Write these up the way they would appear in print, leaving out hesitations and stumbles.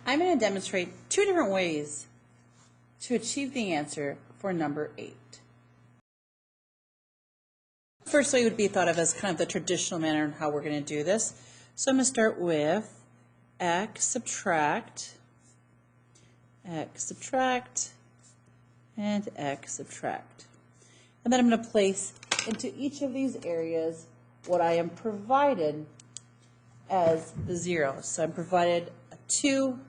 I'm going to demonstrate two different ways to achieve the answer for number 8. First way would be thought of as kind of the traditional manner in how we're going to do this. So I'm going to start with x subtract, and x subtract. And then I'm going to place into each of these areas what I am provided as the zeros. So I'm provided a 2,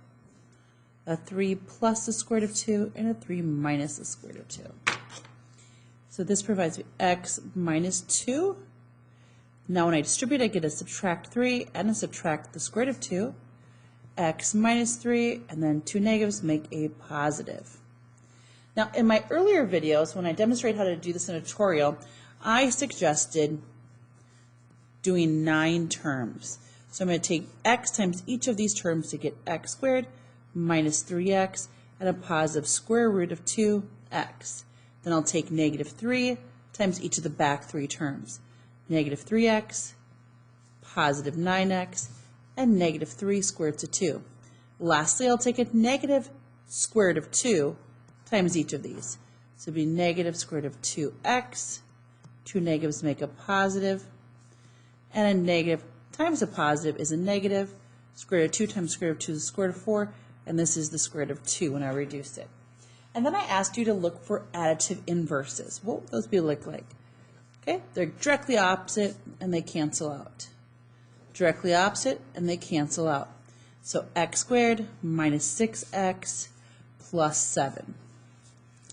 a 3 plus the square root of 2, and a 3 minus the square root of 2. So this provides me x minus 2. Now when I distribute, I get a subtract 3 and a subtract the square root of 2. X minus 3, and then two negatives make a positive. Now in my earlier videos, when I demonstrate how to do this in a tutorial, I suggested doing 9 terms. So I'm going to take x times each of these terms to get x squared minus 3x and a positive square root of 2x. Then I'll take negative 3 times each of the back 3 terms. Negative 3x, positive 9x, and negative 3 square root of 2. Lastly, I'll take a negative square root of 2 times each of these. So it'd be negative square root of 2x. Two negatives make a positive. And a negative times a positive is a negative. Square root of 2 times square root of 2 is the square root of 4. And this is the square root of 2 when I reduce it. And then I asked you to look for additive inverses. What would those be look like? Okay, they're directly opposite and they cancel out. Directly opposite and they cancel out. So x squared minus 6x plus 7.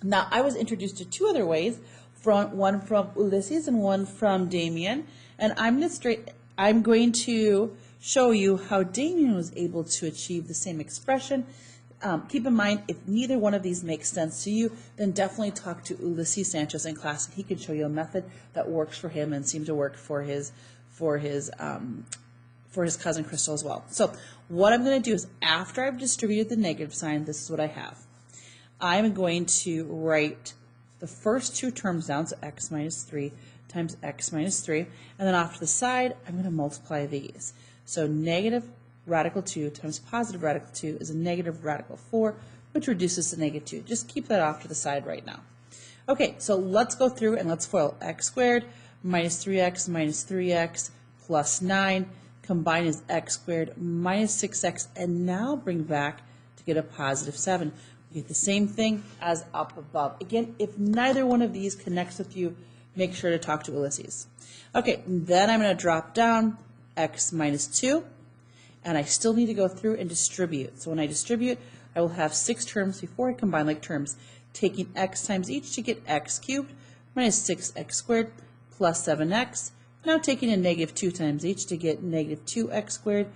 Now I was introduced to two other ways, one from Ulysses and one from Damien, and I'm going to show you how Damien was able to achieve the same expression. Keep in mind, if neither one of these makes sense to you, then definitely talk to Ulysses Sanchez in class, and he can show you a method that works for him and seems to work for his cousin Crystal as well. So what I'm going to do is, after I've distributed the negative sign, this is what I have. I'm going to write the first two terms down, so x minus 3 times x minus 3, and then off to the side, I'm going to multiply these. So negative radical 2 times positive radical 2 is a negative radical 4, which reduces to negative 2. Just keep that off to the side right now. Okay, so let's go through and let's FOIL. X squared minus 3x plus 9 combine is x squared minus 6x, and now bring back to get a positive 7. We get the same thing as up above. Again, if neither one of these connects with you, make sure to talk to Ulysses. Okay, then I'm going to drop down x minus 2. And I still need to go through and distribute. So when I distribute, I will have 6 terms before I combine like terms, taking x times each to get x cubed minus 6x squared plus 7x. Now taking a negative 2 times each to get negative 2x squared,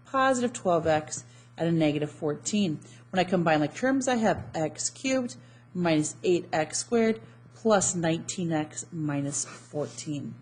positive 12x, and a negative 14. When I combine like terms, I have x cubed minus 8x squared plus 19x minus 14.